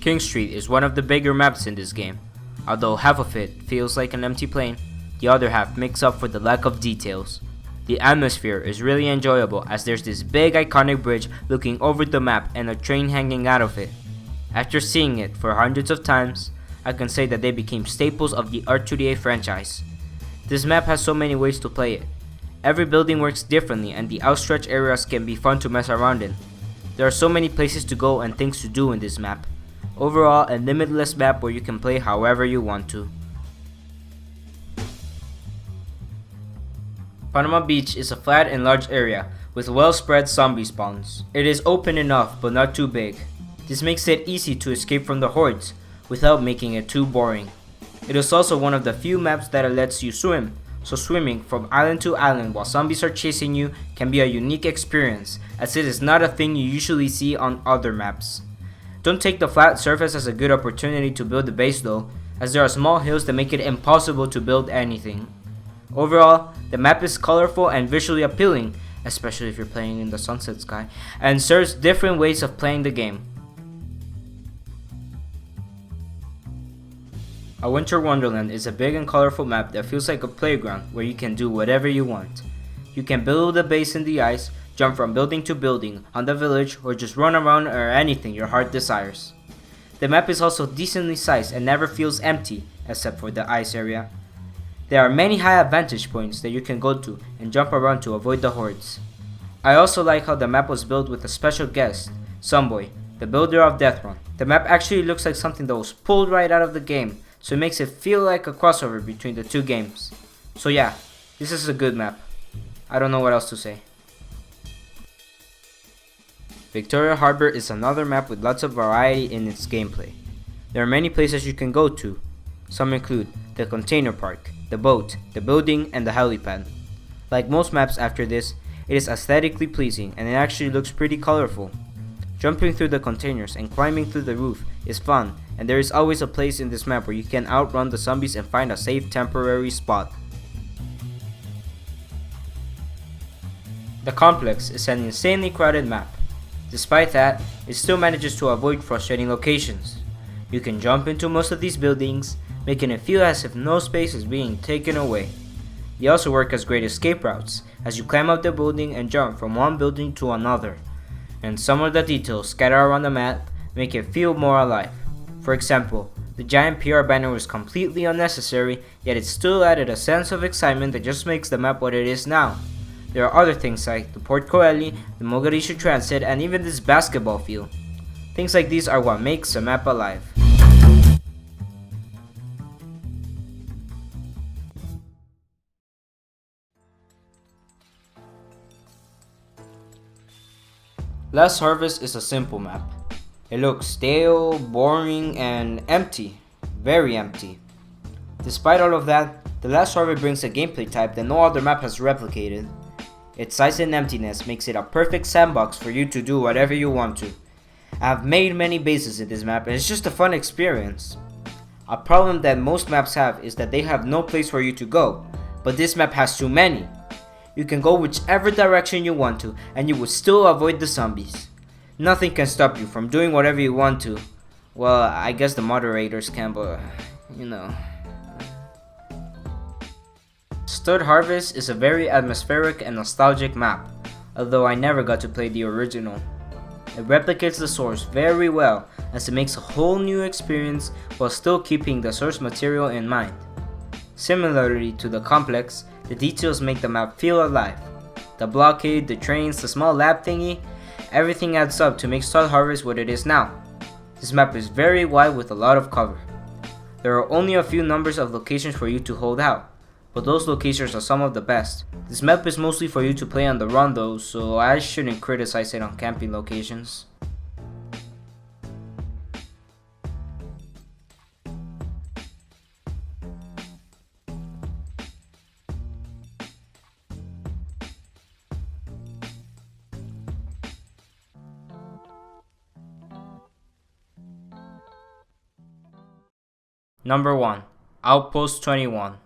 King Street is one of the bigger maps in this game. Although half of it feels like an empty plain, the other half makes up for the lack of details. The atmosphere is really enjoyable as there's this big iconic bridge looking over the map and a train hanging out of it. After seeing it for hundreds of times, I can say that they became staples of the R2DA franchise. This map has so many ways to play it. Every building works differently and the outstretched areas can be fun to mess around in. There are so many places to go and things to do in this map. Overall, a limitless map where you can play however you want to. Panama Beach is a flat and large area with well-spread zombie spawns. It is open enough but not too big. This makes it easy to escape from the hordes without making it too boring. It is also one of the few maps that lets you swim, so swimming from island to island while zombies are chasing you can be a unique experience, as it is not a thing you usually see on other maps. Don't take the flat surface as a good opportunity to build a base though, as there are small hills that make it impossible to build anything. Overall, the map is colorful and visually appealing, especially if you're playing in the sunset sky, and serves different ways of playing the game. A Winter Wonderland is a big and colorful map that feels like a playground where you can do whatever you want. You can build a base in the ice, jump from building to building on the village, or just run around or anything your heart desires. The map is also decently sized and never feels empty, except for the ice area. There are many high vantage points that you can go to and jump around to avoid the hordes. I also like how the map was built with a special guest, Sunboy, the builder of Death Run. The map actually looks like something that was pulled right out of the game, so it makes it feel like a crossover between the two games. So yeah, this is a good map. I don't know what else to say. Victoria Harbour is another map with lots of variety in its gameplay. There are many places you can go to. Some include the container park, the boat, the building, and the helipad. Like most maps after this, it is aesthetically pleasing and it actually looks pretty colorful. Jumping through the containers and climbing through the roof is fun, and there is always a place in this map where you can outrun the zombies and find a safe temporary spot. The complex is an insanely crowded map. Despite that, it still manages to avoid frustrating locations. You can jump into most of these buildings, making it feel as if no space is being taken away. They also work as great escape routes, as you climb up the building and jump from one building to another. And some of the details scattered around the map make it feel more alive. For example, the giant PR banner was completely unnecessary, yet it still added a sense of excitement that just makes the map what it is now. There are other things like the Port Coeli, the Mogadishu Transit, and even this basketball field. Things like these are what makes a map alive. Last Harvest is a simple map. It looks stale, boring, and empty. Very empty. Despite all of that, the Last Harvest brings a gameplay type that no other map has replicated. Its size and emptiness makes it a perfect sandbox for you to do whatever you want to. I have made many bases in this map and it's just a fun experience. A problem that most maps have is that they have no place for you to go, but this map has too many. You can go whichever direction you want to and you will still avoid the zombies. Nothing can stop you from doing whatever you want to. Well, I guess the moderators can, but you know. Stud Harvest is a very atmospheric and nostalgic map, although I never got to play the original. It replicates the source very well as it makes a whole new experience while still keeping the source material in mind. Similarly to the complex, the details make the map feel alive. The blockade, the trains, the small lab thingy, everything adds up to make Stud Harvest what it is now. This map is very wide with a lot of cover. There are only a few numbers of locations for you to hold out, but those locations are some of the best. This map is mostly for you to play on the run though, so I shouldn't criticize it on camping locations. Number 1. Outpost 21.